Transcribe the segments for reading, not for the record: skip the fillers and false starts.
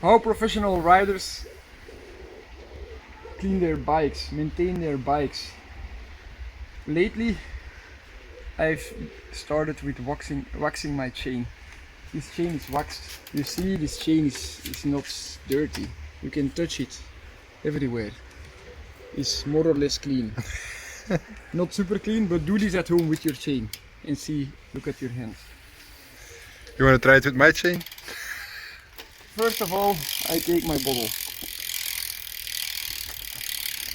How professional riders clean their bikes, maintain their bikes. Lately I've started with waxing my chain. This chain is waxed. You see, this chain is not dirty. You can touch it everywhere. It's more or less clean. Not super clean, but do this at home with your chain and see, look at your hands. You want to try it with my chain? First of all, I take my bottle.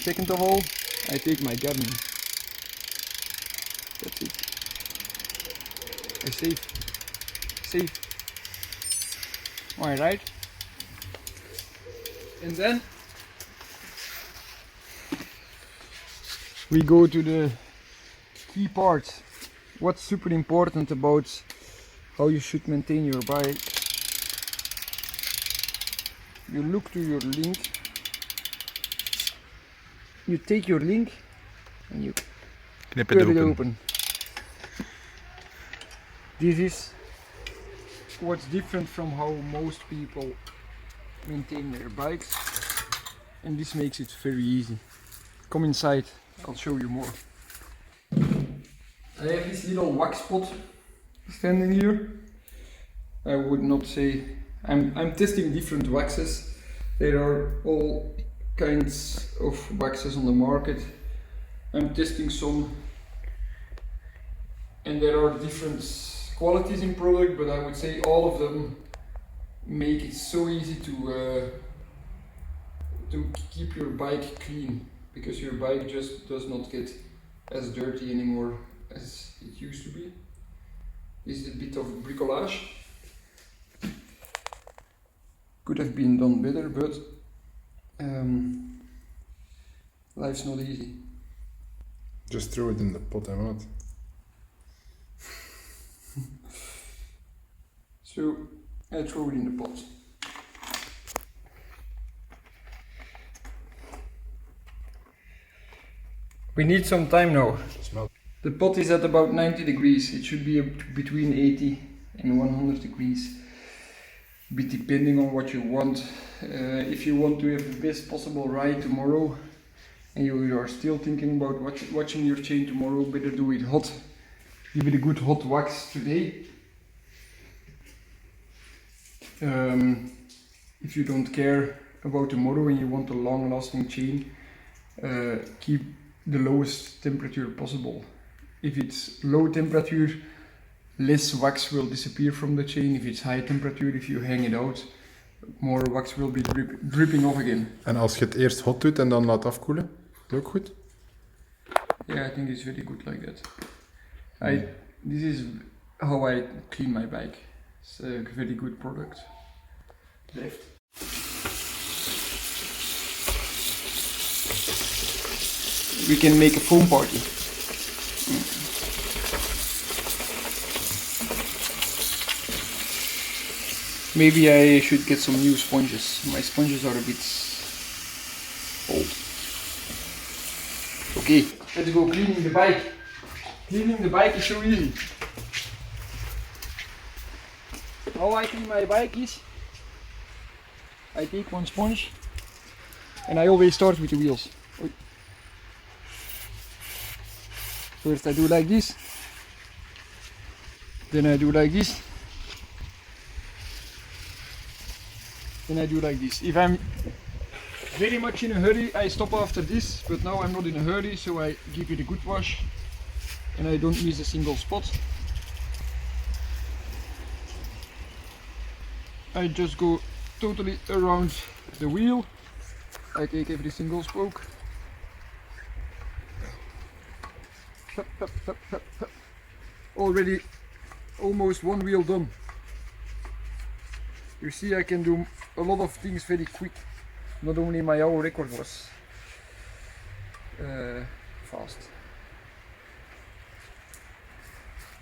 Second of all, I take my gun. That's it. I save. Save. Alright. And then we go to the key part. What's super important about how you should maintain your bike. You look to your link. You take your link and you Knip cut it it open. open. This is what's different from how most people maintain their bikes, and this makes it very easy. Come inside, I'll show you more. I have this little wax pot standing here. I would not say I'm testing different waxes. There are all kinds of waxes on the market. I'm testing some, and there are different qualities in product, but I would say all of them make it so easy to keep your bike clean, because your bike just does not get as dirty anymore as it used to be. This is a bit of bricolage. Could have been done better, but life's not easy. Just throw it in the pot and out. So I throw it in the pot. We need some time now. Smell. The pot is at about 90 degrees. It should be between 80 and 100 degrees. Bit depending on what you want. If you want to have the best possible ride tomorrow and you are still thinking about watching your chain tomorrow, better do it hot. Give it a good hot wax today. If you don't care about tomorrow and you want a long lasting chain, keep the lowest temperature possible. If it's low temperature, less wax will disappear from the chain. If it's high temperature, if you hang it out, more wax will be dripping off again. En als je het eerst hot doet en dan laat afkoelen, is dat ook goed? Yeah, I think it's very good like that. This is how I clean my bike. It's a very good product. Left. We can make a foam party. Maybe I should get some new sponges. My sponges are a bit old. Okay, let's go cleaning the bike. Cleaning the bike is so easy. How I clean my bike is, I take one sponge and I always start with the wheels. First I do like this, then I do like this, then I do like this. If I'm very much in a hurry, I stop after this, but now I'm not in a hurry, so I give it a good wash and I don't miss a single spot. I just go totally around the wheel. I take every single spoke. Already almost one wheel done. You see, I can do a lot of things very quick. Not only my own record was fast.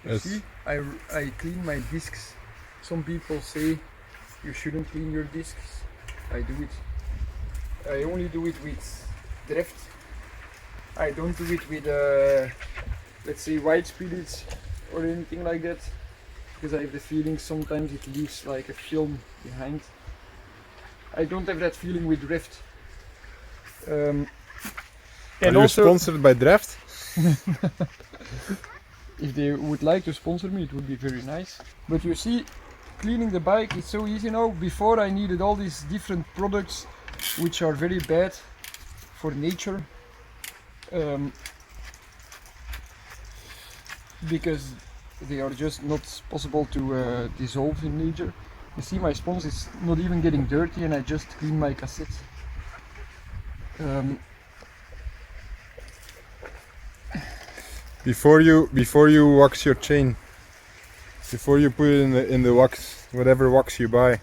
You Yes. see, I clean my discs. Some people say you shouldn't clean your discs. I do it. I only do it with drift. I don't do it with let's say white spirits or anything like that, because I have the feeling sometimes it leaves like a film behind. I don't have that feeling with drift. Are And you also, sponsored by Draft? if they would like to sponsor me, it would be very nice. But you see, cleaning the bike is so easy now. Before I needed all these different products which are very bad for nature, because they are just not possible to dissolve in nature. You see, my sponge is not even getting dirty, and I just clean my cassette. Before you wax your chain, before you put it in the wax, whatever wax you buy,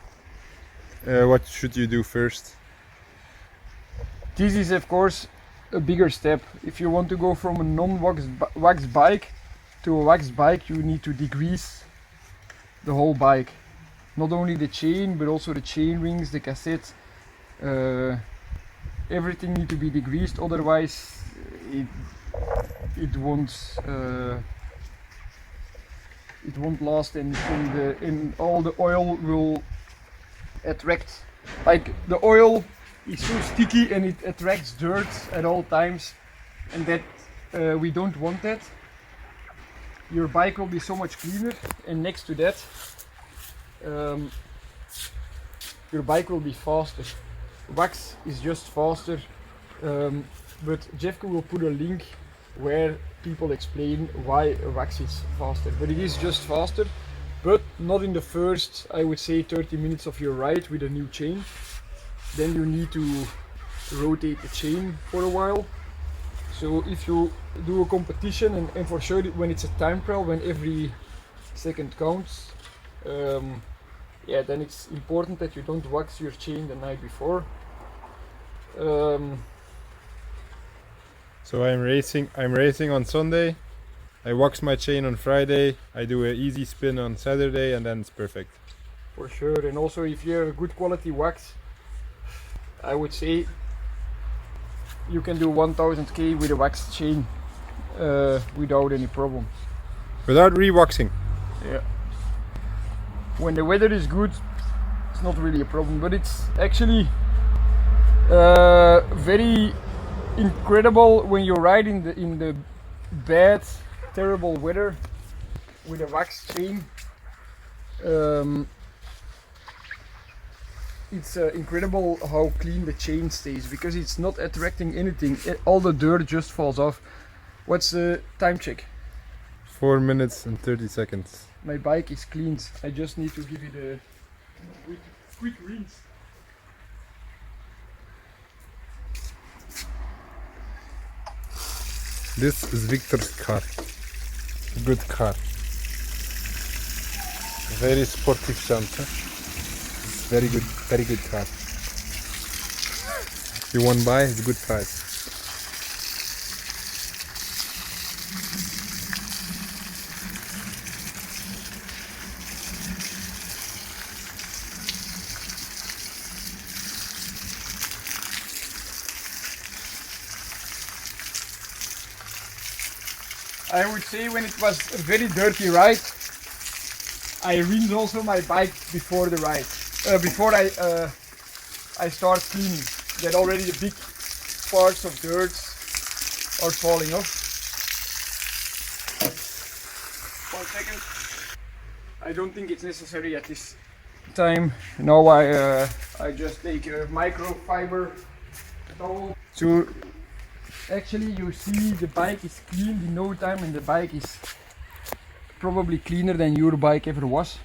what should you do first? This is of course a bigger step. If you want to go from a non-waxed bike to a waxed bike, you need to degrease the whole bike. Not only the chain, but also the chain rings, the cassette. Everything need to be degreased, otherwise it won't last, and all the oil will attract. Like the oil is so sticky and it attracts dirt at all times, and that we don't want that. Your bike will be so much cleaner, and next to that your bike will be faster. Wax is just faster, but Jeffco will put a link where people explain why wax is faster. But it is just faster, but not in the first, I would say, 30 minutes of your ride with a new chain. Then you need to rotate the chain for a while. So if you do a competition, and for sure when it's a time trial, when every second counts, yeah, then it's important that you don't wax your chain the night before. So I'm racing on Sunday, I wax my chain on Friday, I do an easy spin on Saturday, and then it's perfect. For sure, and also if you have a good quality wax, I would say you can do 1000k with a waxed chain without any problem. Without re-waxing? Yeah. When the weather is good, it's not really a problem, but it's actually very incredible when you ride in the bad, terrible weather with a waxed chain. It's incredible how clean the chain stays, because it's not attracting anything. All the dirt just falls off. What's the time check? 4 minutes and 30 seconds. My bike is cleaned. I just need to give it a quick rinse. This is Victor's car. A good car. Very sportive sound. Huh? It's very good car. If you want to buy, it's a good price. I would say when it was a very dirty ride, I rinse also my bike before the ride. Before I start cleaning, that already the big parts of dirt are falling off. 1 second. I don't think it's necessary at this time. Now I just take a microfiber towel. So actually you see the bike is cleaned in no time, and the bike is probably cleaner than your bike ever was.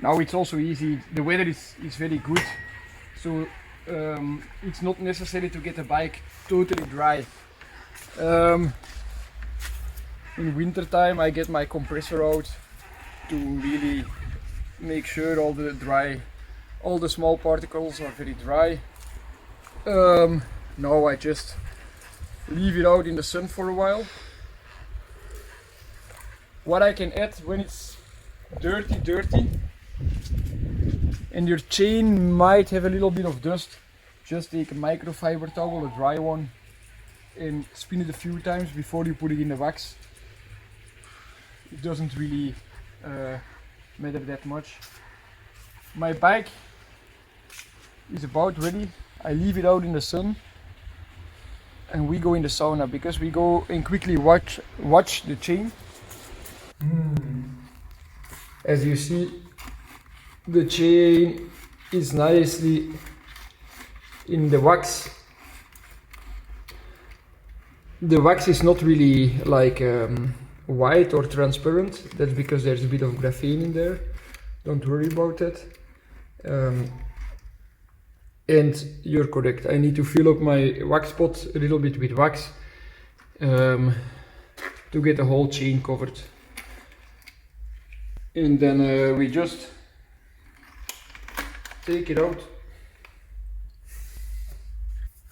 Now it's also easy, the weather is very good, so it's not necessary to get the bike totally dry. In winter time I get my compressor out to really make sure all the small particles are very dry. Now I just leave it out in the sun for a while. What I can add when it's dirty and your chain might have a little bit of dust, just take a microfiber towel, a dry one, and spin it a few times before you put it in the wax. It doesn't really matter that much. My bike is about ready. I leave it out in the sun and we go in the sauna because we go and quickly watch the chain. As you see, the chain is nicely in the wax. The wax is not really like white or transparent. That's because there's a bit of graphene in there. Don't worry about that. And you're correct. I need to fill up my wax pot a little bit with wax to get the whole chain covered. And then we just take it out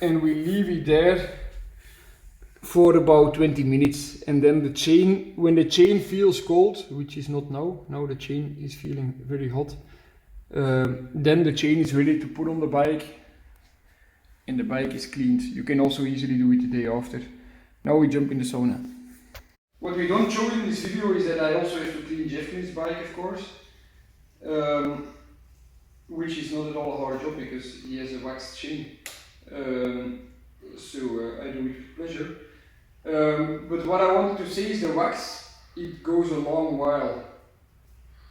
and we leave it there for about 20 minutes, and then the chain, when the chain feels cold, which is not now the chain is feeling very hot, then the chain is ready to put on the bike and the bike is cleaned. You can also easily do it the day after. Now we jump in the sauna. What we don't show in this video is that I also have to clean Jeffrey's bike, of course, which is not at all a hard job because he has a waxed chain. So I do it with pleasure. But what I wanted to say is the wax, it goes a long while.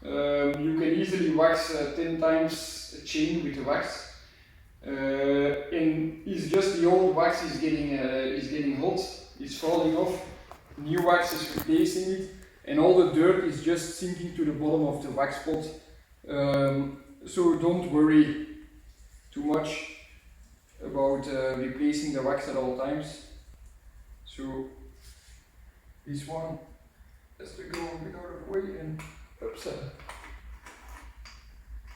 You can easily wax 10 times a chain with the wax. And it's just the old wax is getting hot, it's falling off, new wax is replacing it, and all the dirt is just sinking to the bottom of the wax pot. So don't worry too much about replacing the wax at all times. So this one has to go a bit out of the way and upset.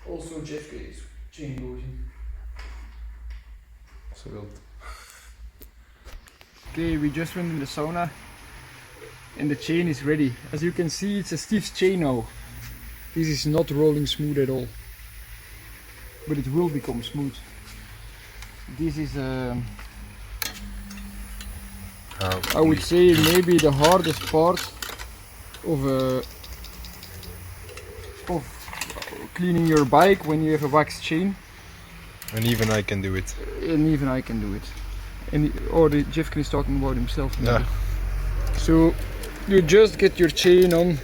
Also Jeffrey's chain goes in. So wild. Okay, we just went in the sauna and the chain is ready. As you can see, it's a stiff chain now. This is not rolling smooth at all, but it will become smooth. This is I would say maybe the hardest part of cleaning your bike when you have a waxed chain. And even I can do it. And even I can do it. And Jeff is talking about himself. Maybe. Yeah. So you just get your chain on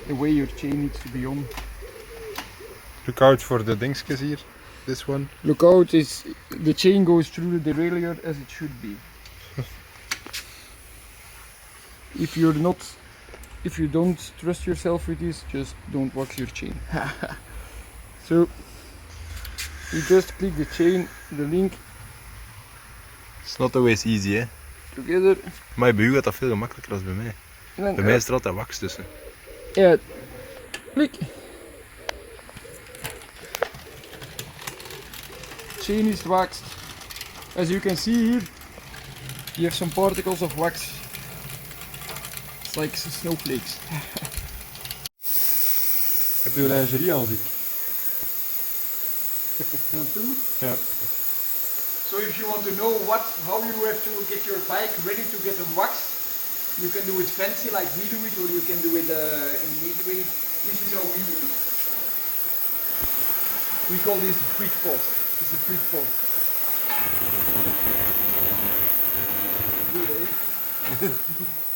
the way your chain needs to be on. Look out for the dingetjes here. This one. Look out! The chain goes through the derailleur as it should be. If you don't trust yourself with this, just don't wax your chain. So you just click the chain, the link. It's not always easy, hè? Together. Maar bij u gaat dat veel gemakkelijker dan bij mij. Bij mij is er altijd wax tussen. Ja, klik. Chain is waxed. As you can see here, you have some particles of wax. It's like snowflakes. Heb je lingerie aan, zie ik? Ja. So if you want to know how you have to get your bike ready to get them waxed, you can do it fancy like we do it, or you can do it in the easy way. This is how we do it. We call this the freak pot. It's a freak pot. Good, eh?